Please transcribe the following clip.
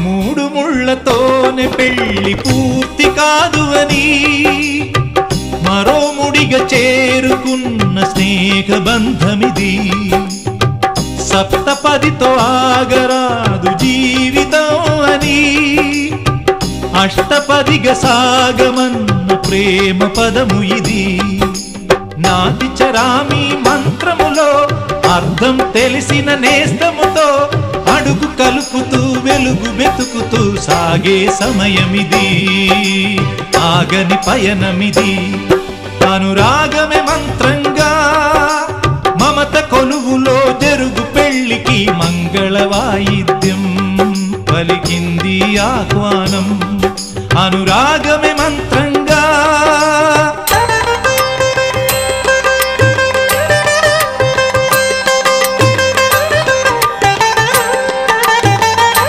మూడు ముళ్ళతోనే పెళ్లి పూర్తి కాదు అని మరో ముడిగా చేరుకున్న స్నేహ బంధమిది. సప్తపదితో ఆగరాదు జీవితం అని అష్టపదిగా సాగమన్న ప్రేమ పదము ఇది. నాటి చరామి మంత్రములో అర్థం తెలిసిన నేస్తముతో అడుగు కలుపుతూ వెలుగు వెతుకుతూ సాగే సమయమిది. ఆగని పయనమిది. అనురాగమే మంత్రంగా మమత కొలువులో జరుగు పెళ్లికి మంగళ వాయిద్యం పలికింది ఆహ్వానం. అనురాగమే మంత్రం